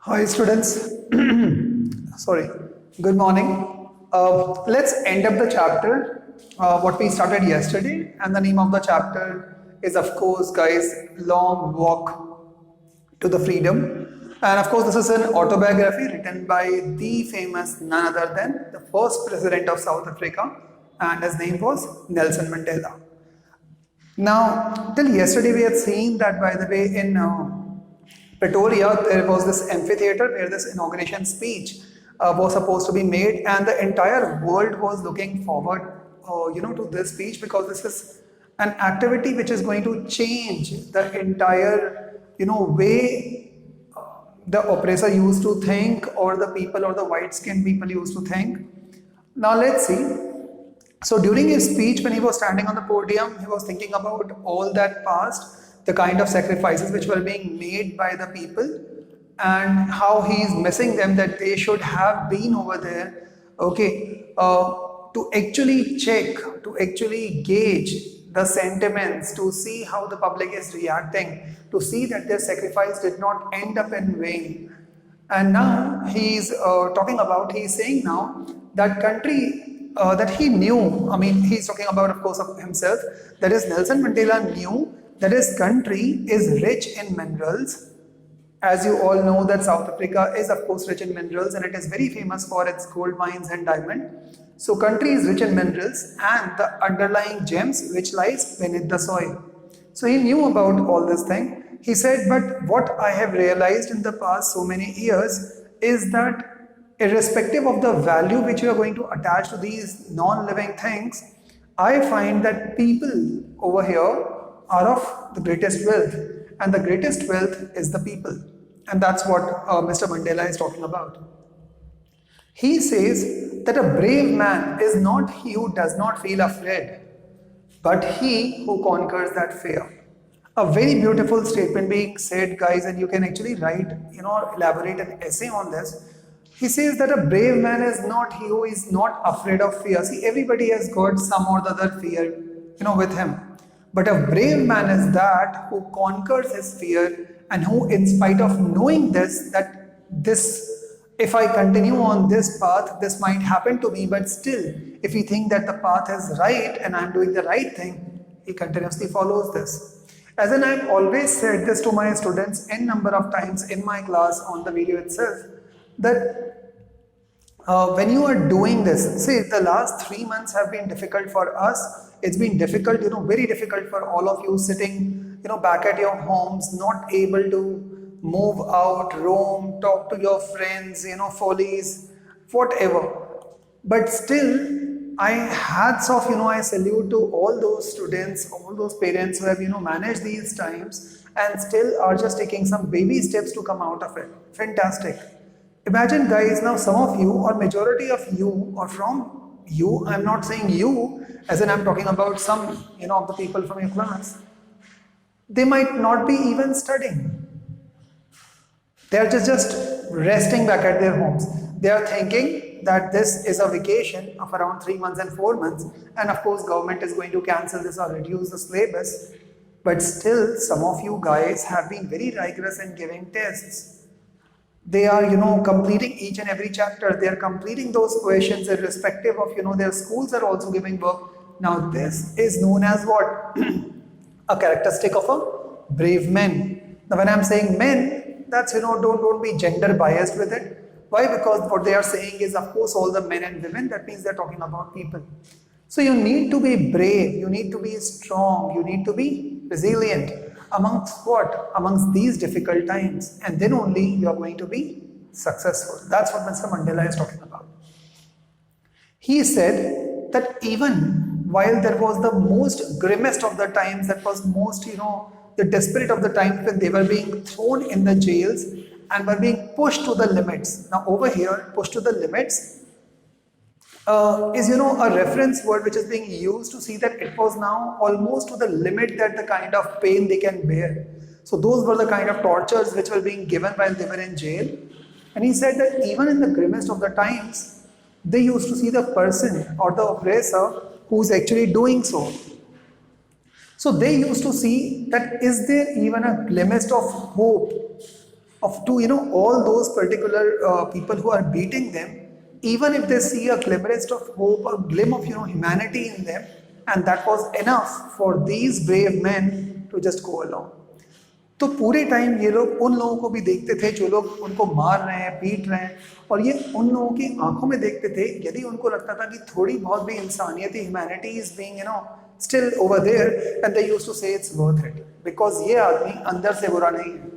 Hi students, sorry, good morning. Let's end up the chapter, what we started yesterday, and the name of the chapter is of course guys, Long Walk to the Freedom. And of course this is an autobiography written by the famous none other than the first president of South Africa, and his name was Nelson Mandela. Now, till yesterday we had seen that, by the way, in Pretoria, there was this amphitheater where this inauguration speech was supposed to be made, and the entire world was looking forward, to this speech, because this is an activity which is going to change the entire, way the oppressor used to think, or the people, or the white-skinned people used to think. Now let's see. So during his speech, when he was standing on the podium, he was thinking about all that past, the kind of sacrifices which were being made by the people, and how he is missing them, that they should have been over there, okay, to actually check, to actually gauge the sentiments, to see how the public is reacting, to see that their sacrifice did not end up in vain. And now he's talking about, he's saying now that country that he knew, I mean, he's talking about, of course, of himself, that is, Nelson Mandela knew that his country is rich in minerals. As you all know, that South Africa is, of course, rich in minerals, and it is very famous for its gold mines and diamond. So country is rich in minerals and the underlying gems which lies beneath the soil. So he knew about all this thing. He said, but what I have realized in the past so many years is that irrespective of the value which you are going to attach to these non-living things, I find that people over here are of the greatest wealth, and the greatest wealth is the people. And that's what Mr. Mandela is talking about. He says that a brave man is not he who does not feel afraid, but he who conquers that fear. A very beautiful statement being said, guys, and you can actually write, elaborate an essay on this. He says that a brave man is not he who is not afraid of fear. See, everybody has got some or the other fear, with him. But a brave man is that who conquers his fear, and who, in spite of knowing this, that this, if I continue on this path, this might happen to me, but still, if he thinks that the path is right and I'm doing the right thing, he continuously follows this. As in, I've always said this to my students n number of times in my class on the video itself, that when you are doing this, see, the last 3 months have been difficult for us. It's been difficult, very difficult for all of you sitting, back at your homes, not able to move out, roam, talk to your friends, follies, whatever. But still, I hats off, I salute to all those students, all those parents who have, managed these times and still are just taking some baby steps to come out of it. Fantastic. Imagine, guys, now some of you, or majority of you, or from you, I'm not saying you, as in I'm talking about some, of the people from your class, they might not be even studying. They are just resting back at their homes. They are thinking that this is a vacation of around 3 months and 4 months, and of course government is going to cancel this or reduce the syllabus. But still, some of you guys have been very rigorous in giving tests. They are, completing each and every chapter. They are completing those questions irrespective of, their schools are also giving work. Now this is known as what? A characteristic of a brave man. Now when I'm saying men, that's, don't be gender biased with it. Why? Because what they are saying is, of course, all the men and women. That means they're talking about people. So you need to be brave. You need to be strong. You need to be resilient. Amongst what? Amongst these difficult times. And then only you are going to be successful. That's what Mr. Mandela is talking about. He said that even while there was the most grimmest of the times, that was most, the desperate of the times when they were being thrown in the jails and were being pushed to the limits. Now over here, pushed to the limits is, a reference word which is being used to see that it was now almost to the limit that the kind of pain they can bear. So those were the kind of tortures which were being given while they were in jail. And he said that even in the grimmest of the times, they used to see the person or the oppressor who's actually doing so. So they used to see that is there even a glimpse of hope of to all those particular people who are beating them, even if they see a glimmerest of hope, a glim of humanity in them, and that was enough for these brave men to just go along. तो पूरे time ये लोग उन लोगों को भी देखते थे जो लोग उनको मार रहे हैं, पीट रहे हैं, और ये उन लोगों की आंखों में देखते थे. यदि उनको लगता था कि थोड़ी बहुत भी इंसानियत, humanity is being still over there, and they used to say it's worth it because ये आदमी अंदर से बुरा नहीं है,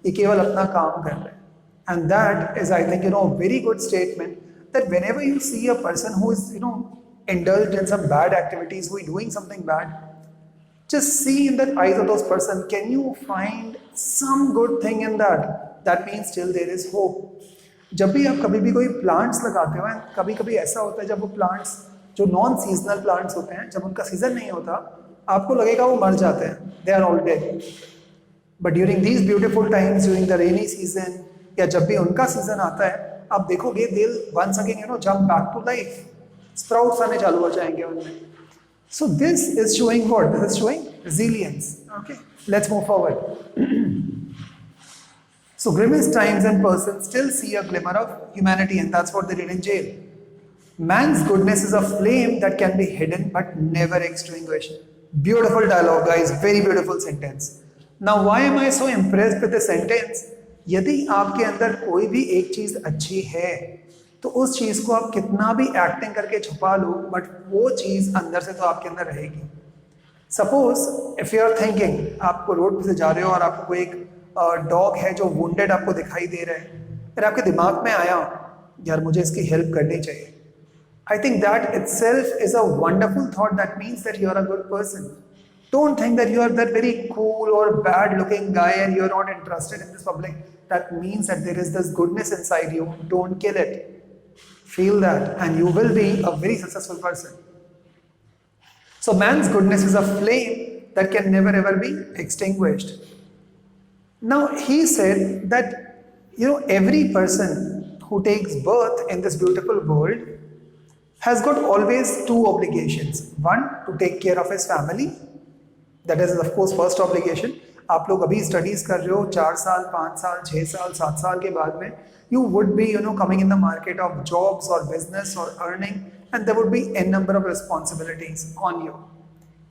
ये केवल अपना काम कर रहा है. And that is, I think, a very good statement that whenever you see a person who is indulged in some bad activities, who is doing something bad, just see in the eyes of those person, can you find some good thing in that? That means still there is hope. जब भी आप कभी भी कोई plants लगाते हो, कभी कभी ऐसा होता है जब वो प्लांट्स जो नॉन सीजनल प्लांट्स होते हैं, जब उनका सीजन नहीं होता, आपको लगेगा वो मर जाते हैं, they are all dead. But during these beautiful times, during the rainy season, या जब भी उनका सीजन आता है, आप देखोगे they will once again jump back to life, sprouts आने चालू हो जाएंगे उनमें. So this is showing what? This is showing resilience. Okay, let's move forward. So grimmest times and persons still see a glimmer of humanity, and that's what they did in jail. Man's goodness is a flame that can be hidden but never extinguished. Beautiful dialogue, guys. Very beautiful sentence. Now, why am I so impressed with the sentence? यदि आपके अंदर कोई भी एक चीज अच्छी है, तो उस चीज को आप कितना भी एक्टिंग करके छुपा लो, बट वो चीज अंदर से तो आपके अंदर रहेगी. Suppose if you are thinking, आपको रोड पे से जा रहे हो और आपको कोई एक डॉग है जो वुंडेड आपको दिखाई दे रहा है, फिर आपके दिमाग में आया यार मुझे इसकी हेल्प करनी चाहिए. I think that itself is a wonderful thought. That means that you are a good person. Don't think that you are that very cool or bad looking guy and you are not interested in this public. That means that there is this goodness inside you. Don't kill it. Feel that and you will be a very successful person. So man's goodness is a flame that can never ever be extinguished. Now he said that every person who takes birth in this beautiful world has got always two obligations. One, to take care of his family. That is of course first obligation. आप लोग अभी studies कर रहे हो, 4 साल 5 साल 6 साल 7 साल के बाद में you would be coming in the market of jobs or business or earning, and there would be n number of responsibilities on you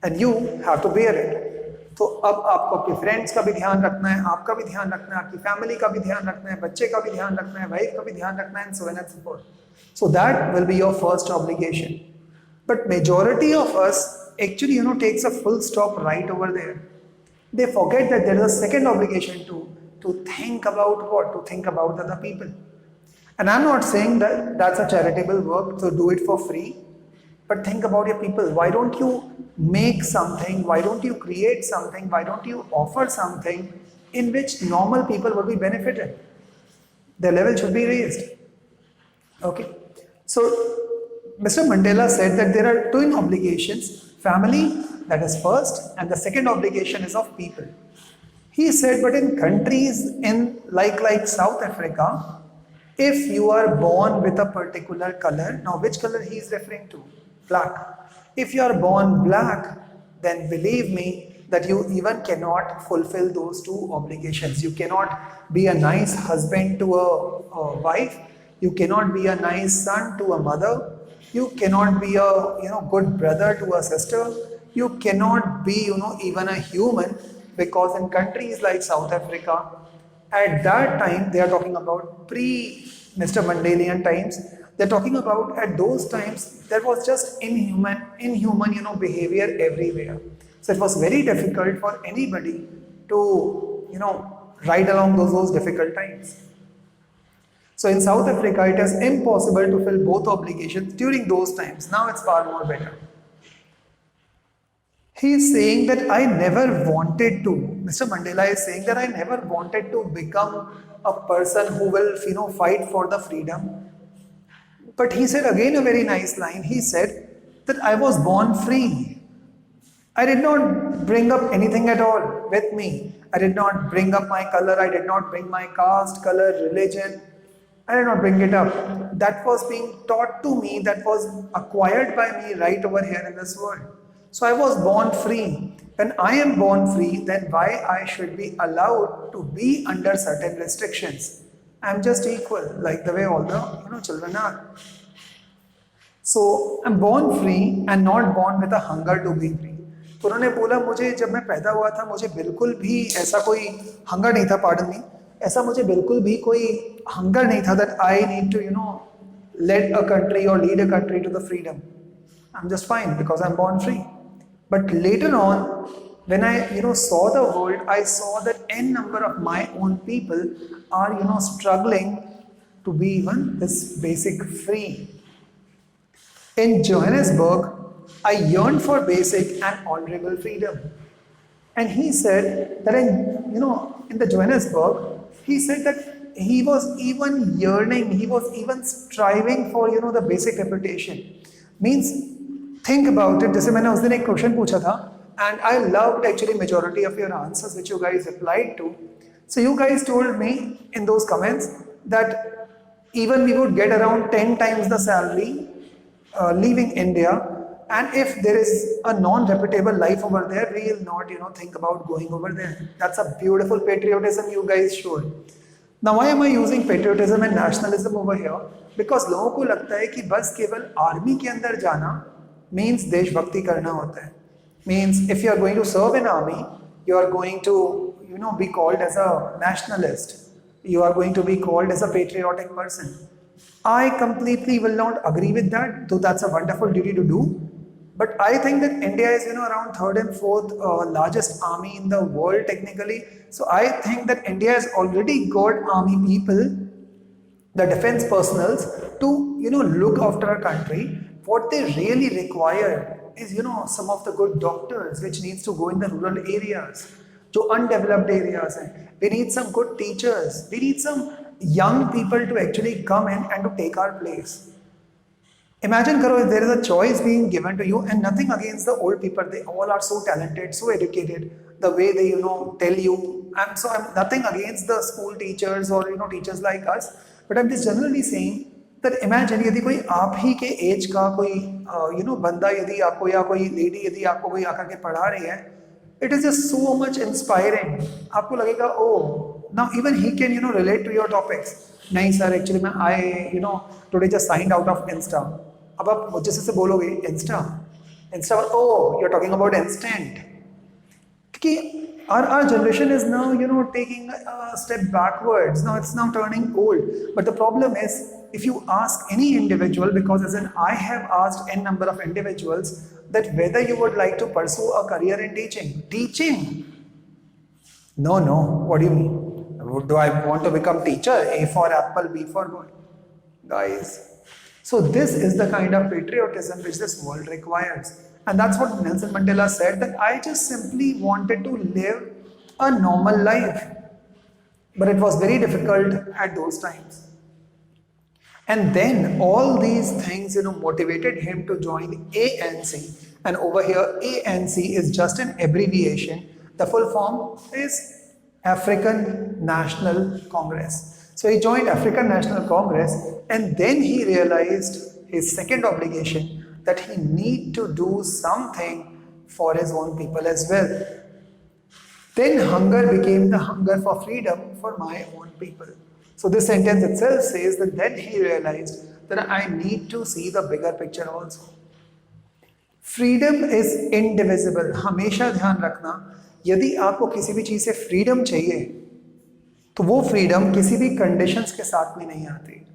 and you have to bear it. तो अब आपको अपने फ्रेंड्स का भी ध्यान रखना है, आपका भी ध्यान रखना है, आपकी फैमिली का भी ध्यान रखना है, बच्चे का भी ध्यान रखना है, वाइफ का भी ध्यान रखना है, and so on and so forth. So that will be your first obligation. But majority of us actually takes a full stop right over there. They forget that there is a second obligation to think about what? To think about the other people. And I'm not saying that that's a charitable work, so do it for free. But think about your people. Why don't you make something? Why don't you create something? Why don't you offer something in which normal people will be benefited? Their level should be raised. Okay. So Mr. Mandela said that there are two obligations. Family, that is first, and the second obligation is of people. He said, but in countries in like South Africa, if you are born with a particular color, now which color he is referring to? Black. If you are born black, then believe me that you even cannot fulfill those two obligations. You cannot be a nice husband to a wife. You cannot be a nice son to a mother. You cannot be a good brother to a sister. You cannot be even a human, because in countries like South Africa, at that time they are talking about pre Mr. Mandelian times. They're talking about at those times there was just inhuman behavior everywhere. So it was very difficult for anybody to ride along those difficult times. So in South Africa, it is impossible to fill both obligations during those times. Now it's far more better. He is saying that I never wanted to, Mr. Mandela is saying that I never wanted to become a person who will, fight for the freedom. But he said again a very nice line. He said that I was born free. I did not bring up anything at all with me. I did not bring up my color. I did not bring my caste, color, religion. I did not bring it up. That was being taught to me, that was acquired by me right over here in this world. So I was born free. When I am born free, then why I should be allowed to be under certain restrictions? I am just equal, like the way all the children are. So I'm born free and not born with a hunger to be free. तो उन्होंने बोला मुझे जब मैं पैदा हुआ था मुझे बिल्कुल भी ऐसा कोई हंगर नहीं था, पार्डन मी, ऐसा मुझे बिल्कुल भी कोई हंगर नहीं था that I need to lead a country or lead a country to the freedom. I'm just fine because I'm born free. But later on, when I saw the world, I saw that n number of my own people are struggling to be even this basic free. In Johannesburg, I yearned for basic and honorable freedom. And he said that in the Johannesburg, he said that he was even yearning, he was even striving for the basic reputation. Means, think about it. जैसे मैंने उस दिन एक question पूछा था, and I loved actually majority of your answers which you guys replied to. So you guys told me in those comments that even we would get around 10 times the salary leaving India, and if there is a non-reputable life over there, we will not think about going over there. That's a beautiful patriotism you guys showed. Now why am I using patriotism and nationalism over here? Because लोगों को लगता है कि बस केवल army के अंदर जाना means देशभक्ति करना होता है. Means if you are going to serve in army, you are going to be called as a nationalist. You are going to be called as a patriotic person. I completely will not agree with that, though that's a wonderful duty to do. But I think that India is around third and fourth largest army in the world technically. So I think that India has already got army people, the defense personals, to look after our country. What they really require is some of the good doctors which needs to go in the rural areas, जो undeveloped areas हैं. We need some good teachers. We need some young people to actually come in and to take our place. Imagine karo, if there is a choice being given to you, and nothing against the old people, they all are so talented, so educated, the way they tell you. I'm nothing against the school teachers or teachers like us, but I'm just generally saying that imagine यदि कोई आप ही के as का कोई बंदा यदि आपको या कोई लेडी यदि आपको कोई आकर के पढ़ा रही है, it is just so much inspiring. आपको लगेगा oh, now even he can relate to your topics. नहीं sir, actually मैं I today just signed out of Insta. अब आप मुझे से बोलोगे Insta, oh you're talking about instant. क्योंकि our generation is now taking a step backwards. Now it's now turning old. But the problem is, if you ask any individual, because as in I have asked n number of individuals that whether you would like to pursue a career in teaching. No, what do you mean? Do I want to become teacher? A for apple, B for boy. Guys, so this is the kind of patriotism which this world requires. And that's what Nelson Mandela said, that I just simply wanted to live a normal life. But it was very difficult at those times. And then all these things motivated him to join ANC. And over here ANC is just an abbreviation. The full form is African National Congress. So he joined African National Congress, and then he realized his second obligation, that he need to do something for his own people as well. Then hunger became the hunger for freedom for my own people. So this sentence itself says that then he realized that I need to see the bigger picture also. Freedom is indivisible. हमेशा ध्यान रखना, यदि आपको किसी भी चीज़ से freedom चाहिए, तो वो freedom किसी भी conditions के साथ में नहीं आती.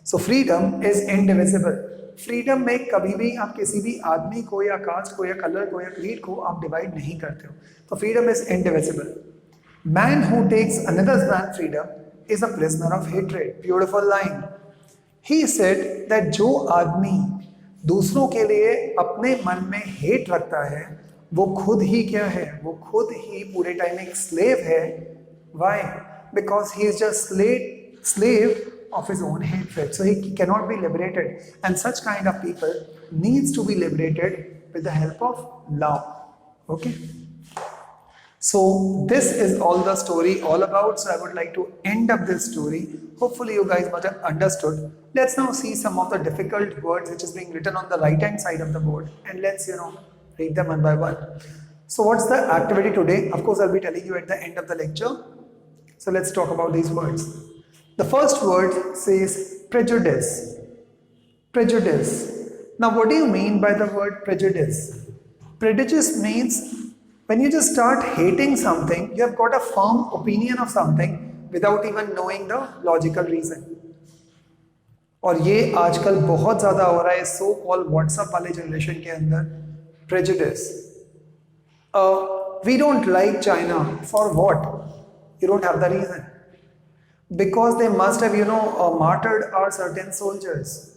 So freedom is indivisible. Freedom में कभी भी आप किसी भी आदमी को या कास्ट को या कलर को या क्रीड को आप डिवाइड नहीं करते हो. तो freedom is indivisible. Man who takes another's man freedom is a prisoner of hatred. Beautiful line. He said that जो आदमी दूसरों के लिए अपने मन में हेट रखता है, वो खुद ही क्या है? वो खुद ही पूरे टाइम एक स्लेव है. Why? Because he is just slave of his own hatred. So he cannot be liberated. And such kind of people needs to be liberated with the help of love. Okay? So this is all the story all about. So I would like to end up this story. Hopefully you guys must have understood. Let's now see some of the difficult words which is being written on the right hand side of the board. And let's, read them one by one. So what's the activity today? Of course, I'll be telling you at the end of the lecture. So let's talk about these words. The first word says prejudice. Prejudice. Now, what do you mean by the word prejudice? Prejudice means when you just start hating something, you have got a firm opinion of something without even knowing the logical reason. और ये आजकल बहुत ज़्यादा हो रहा है सो call WhatsApp वाले generation के अंदर. Prejudice. We don't like China. For what? You don't have the reason. Because they must have, martyred our certain soldiers.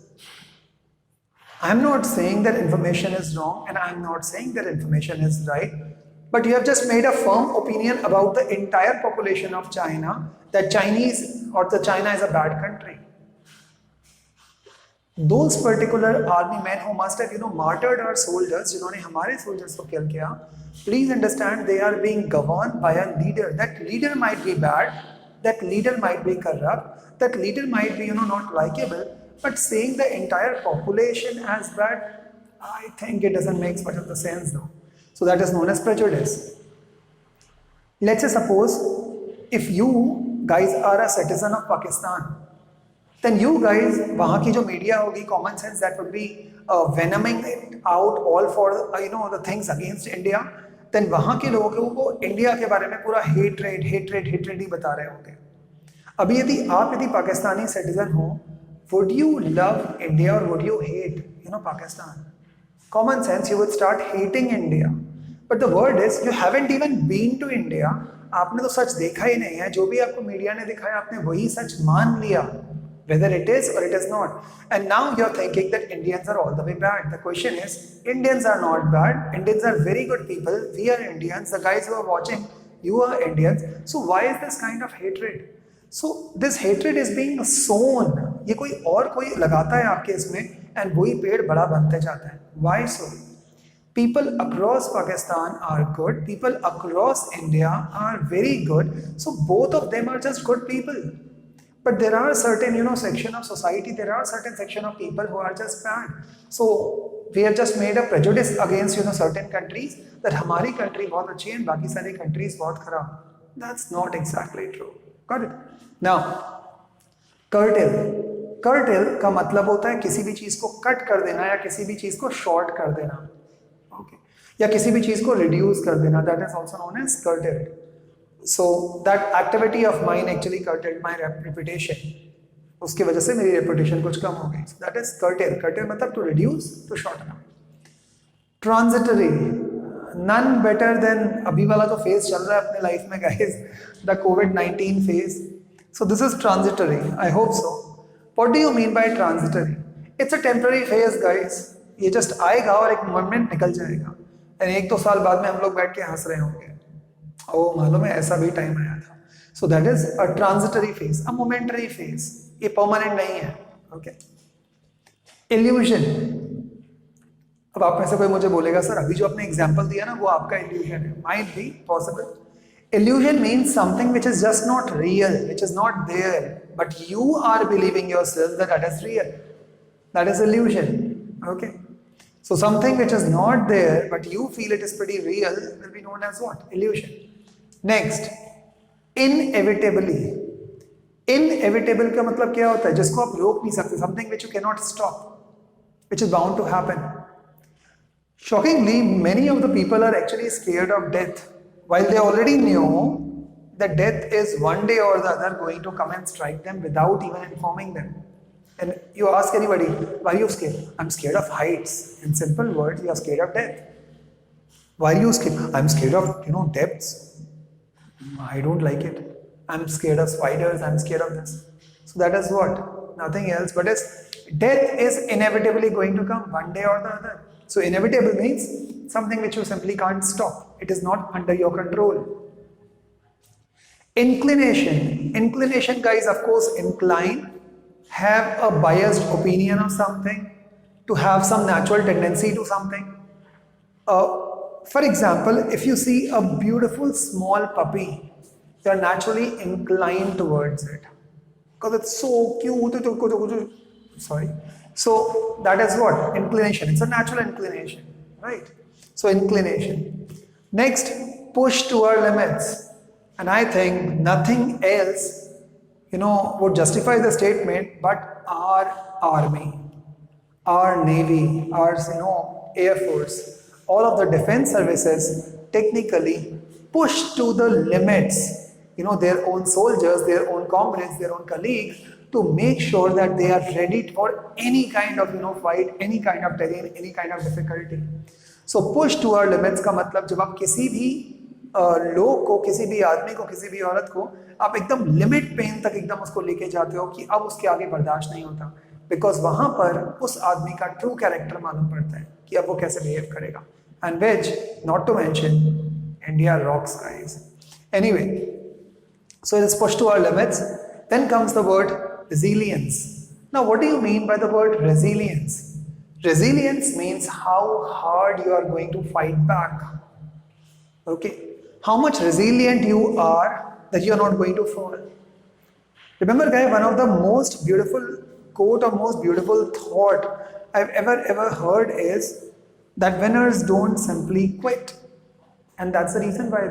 I'm not saying that information is wrong and I'm not saying that information is right, but you have just made a firm opinion about the entire population of China that China is a bad country. Those particular army men who must have, martyred our soldiers, जिन्होंने हमारे soldiers को kill किया, please understand they are being governed by a leader. That leader might be bad, that leader might be corrupt, that leader might be, not likable, but saying the entire population as bad, I think it doesn't make much of the sense though. So that is known as prejudice. Let's say suppose if you guys are a citizen of Pakistan, then you guys, वहाँ की जो media होगी, common sense that would be venoming it out all for the things against India. Then वहाँ के लोगों को India के बारे में पूरा hatred ही बता रहे होंगे. अभी यदि पाकिस्तानी citizen हो, would you love India or would you hate, Pakistan? Common sense, you would start hating India. But the word is, you haven't even been to India. आपने तो सच देखा ही नहीं है. जो भी आपको मीडिया ने दिखाया, आपने वही सच मान लिया, whether it is or it is not. And now you're thinking that Indians are all the way bad. The question is, Indians are not bad. Indians are very good people. We are Indians. The guys who are watching, you are Indians. So why is this kind of hatred? So this hatred is being sown. ये कोई लगाता है आपके इसमें, and वही पेड़ बड़ा बनते जाता है. Why so? People across Pakistan are good. People across India are very good. So both of them are just good people. But there are certain, section of society, there are certain section of people who are just bad. So we have just made a prejudice against, certain countries that हमारी country बहुत अच्छी है and बाकी सारी countries बहुत खराब. That's not exactly true. Got it? Now, curtail. Curtail का मतलब होता है किसी भी चीज को कट कर देना या किसी भी चीज को शॉर्ट कर देना. Okay. या किसी भी चीज को reduce कर देना. That is also known as curtail. So that activity of mine actually curtailed my reputation. उसकी वजह से मेरी reputation कुछ कम हो गई. So that is curtail. Curtail मतलब to reduce, to shorten. Transitory. None better than अभी वाला जो phase चल रहा है अपने life में guys, the COVID-19 phase. So this is transitory. I hope so. What do you mean by transitory? It's a temporary phase, guys. ये just आएगा और एक moment निकल जाएगा. And 1-2 साल बाद में हम लोग बैठ के हंस रहे होंगे. ओ मालूम है ऐसा भी टाइम आया था. So that is a transitory phase, a momentary phase. ये permanent नहीं है. Okay. Illusion. अब आप में से कोई मुझे बोलेगा सर अभी जो आपने एग्जांपल दिया ना वो आपका illusion है. Might be possible. Illusion means something which is just not real, which is not there, but you are believing yourself that that is real. That is illusion. Okay. So something which is not there, but you feel it is pretty real, will be known as what? Illusion. Next, inevitably. Inevitable का मतलब क्या होता है? जिसको आप रोक नहीं सकते. Something which you cannot stop, which is bound to happen. Shockingly, many of the people are actually scared of death, while they already knew that death is one day or the other going to come and strike them without even informing them. And you ask anybody, why are you scared? I'm scared of heights. In simple words, you are scared of death. Why are you scared? I'm scared of, depths. I don't like it. I'm scared of spiders. I'm scared of this. So that is what? Nothing else. But death is inevitably going to come one day or the other. So inevitable means something which you simply can't stop. It is not under your control. Inclination. Inclination, guys, of course, incline. Have a biased opinion of something, to have some natural tendency to something. For example, if you see a beautiful small puppy, you are naturally inclined towards it because it's so cute. Sorry. So that is what? Inclination. It's a natural inclination, right? So inclination. Next, push to our limits. And I think nothing else, would justify the statement but our army, our navy, our, air force, all of the defense services technically push to the limits, their own soldiers, their own comrades, their own colleagues to make sure that they are ready for any kind of, fight, any kind of terrain, any kind of difficulty. So push to our limits का मतलब जब आप किसी भी लोग को, किसी भी आदमी को, किसी भी औरत को आप एकदम लिमिट पेन तक एकदम उसको लेके जाते हो कि अब उसके आगे बर्दाश्त नहीं होता, बिकॉज वहां पर उस आदमी का ट्रू कैरेक्टर मालूम पड़ता है कि अब वो कैसे बिहेव करेगा. And which not to mention India rocks guys. Anyway, so it is push to our limits. Then comes the word resilience. Now what do you mean by the word resilience? Resilience means how hard you are going to fight back. Okay, how much resilient you are that you are not going to fall. Remember guys, one of the most beautiful quote or most beautiful thought I've ever heard is that winners don't simply quit. And that's the reason why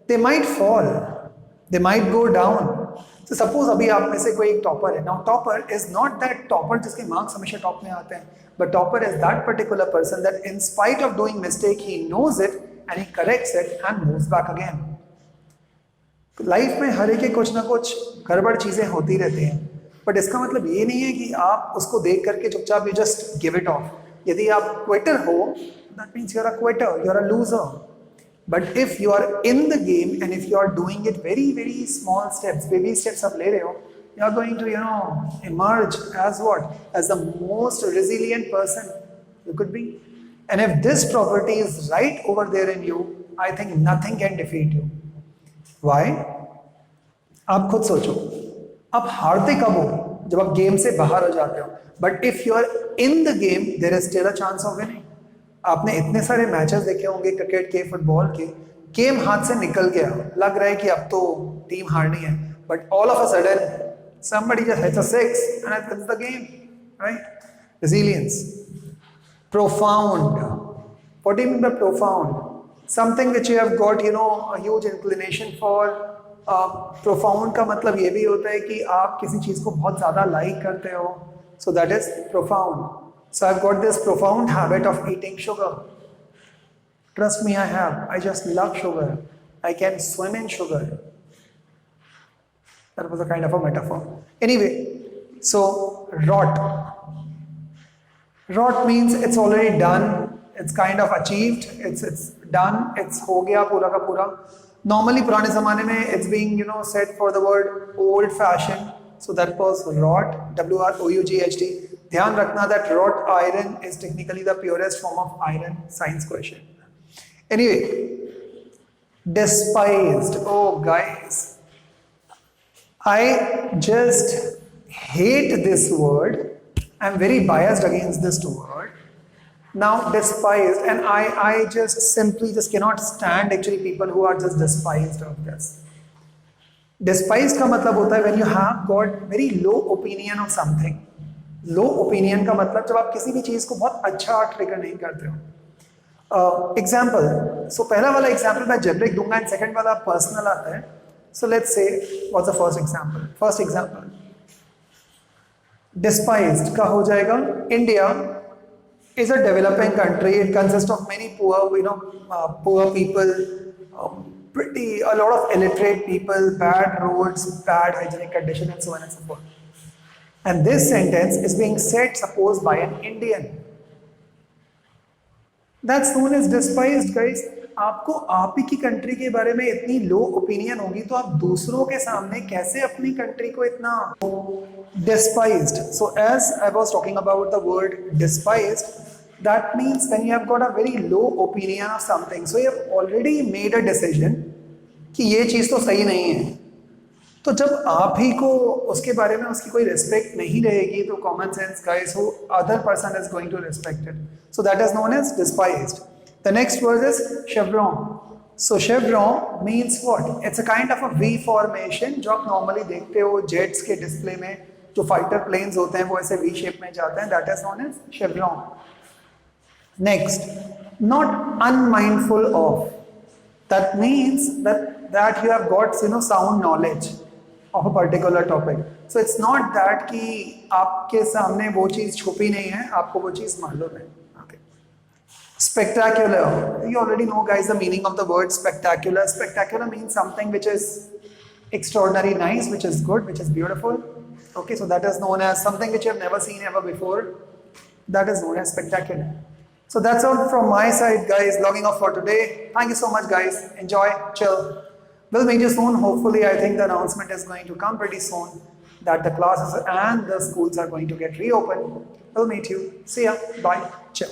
they might fall, they might go down. So suppose अभी आप में से कोई एक topper है. Now topper is not that topper जिसके marks हमेशा top में आते हैं, but topper is that particular person that in spite of doing mistake he knows it and he corrects it and moves back again. Life में हर एक के कुछ ना कुछ गड़बड़ चीजें होती रहती हैं, बट इसका मतलब ये नहीं है कि आप उसको देख करके चुपचाप you just give it of. यदि आप क्विटर हो, that means you're a quitter, you're a loser. But if you are in the game and if you are doing it very, very small steps, baby steps आप ले रहे हो, you are going to, emerge as what? As the most resilient person you could be. And if this property is right over there in you, I think nothing can defeat you. Why? आप खुद सोचो, आप हारते कब हो? जब आप game से बाहर हो जाते हो. But if you are in the game, there is still a chance of winning. आपने इतने सारे मैचेस देखे होंगे क्रिकेट के, फुटबॉल के, गेम हाथ से निकल गया, लग रहा है कि अब तो टीम हारनी है, but all of a sudden somebody just hits a six and it wins the game, right? Resilience. Profound. What do you mean by profound? Something which you have got, a huge inclination for. Profound का मतलब ये भी होता है कि आप किसी चीज को बहुत ज्यादा लाइक करते हो, so that is profound. So I've got this profound habit of eating sugar. Trust me, I have. I just love sugar. I can swim in sugar. That was a kind of a metaphor. Anyway, so rot. Rot means it's already done. It's kind of achieved. It's done. It's हो गया पूरा का पूरा. Normally पुराने ज़माने में it's being said for the word old fashioned. So that was rot. WROUGHT. ध्यान रखना that wrought iron is technically the purest form of iron. Science question. Anyway, despised. Oh guys, I just hate this word. I'm very biased against this word. Now despised, and I just simply cannot stand actually people who are just despised of this. Despised का मतलब होता है when you have got very low opinion of something. Low opinion का मतलब जब आप किसी भी चीज को बहुत अच्छा ट्रिगर नहीं करते हो. एग्जाम्पल, सो पहला वाला एग्जाम्पल मैं जेनरिक दूंगा एंड सेकंड वाला पर्सनल आता है. So let's say what's the first example. First example डिस्पाइज्ड का हो जाएगा. India is a developing country. It consists of many poor people, a lot of illiterate people, bad roads, bad hygienic condition, and so on and so forth. And this sentence is being said, suppose, by an Indian. That's known as despised, guys. आपको आप ही की country के बारे में इतनी लो opinion होगी तो आप दूसरों के सामने कैसे अपनी कंट्री को इतना despised. So as I was talking about the word despised, that means when you have got a very low opinion of something, so you have already made a decision कि ये चीज तो सही नहीं है. तो जब आप ही को उसके बारे में उसकी कोई रिस्पेक्ट नहीं रहेगी तो common sense guys who other person is going to respect it. So that is known as despised. The next word is chevron. So chevron means what? It's a kind of a V formation जो आप normally देखते हो jets के display में. जो fighter planes होते हैं वो ऐसे वी शेप में जाते हैं. That is known as chevron. Next, not unmindful of. That means that you have got sound knowledge of a particular topic. So it's not that कि आपके सामने वो चीज छुपी नहीं है, आपको वो चीज मालूम है. Okay. Spectacular. You already know, guys, the meaning of the word spectacular. Spectacular means something which is extraordinary nice, which is good, which is beautiful. Okay, so that is known as something which you have never seen ever before. That is known as spectacular. So that's all from my side, guys. Logging off for today. Thank you so much, guys. Enjoy, chill. We'll meet you soon. Hopefully, I think the announcement is going to come pretty soon that the classes and the schools are going to get reopened. We'll meet you. See ya. Bye. Chill.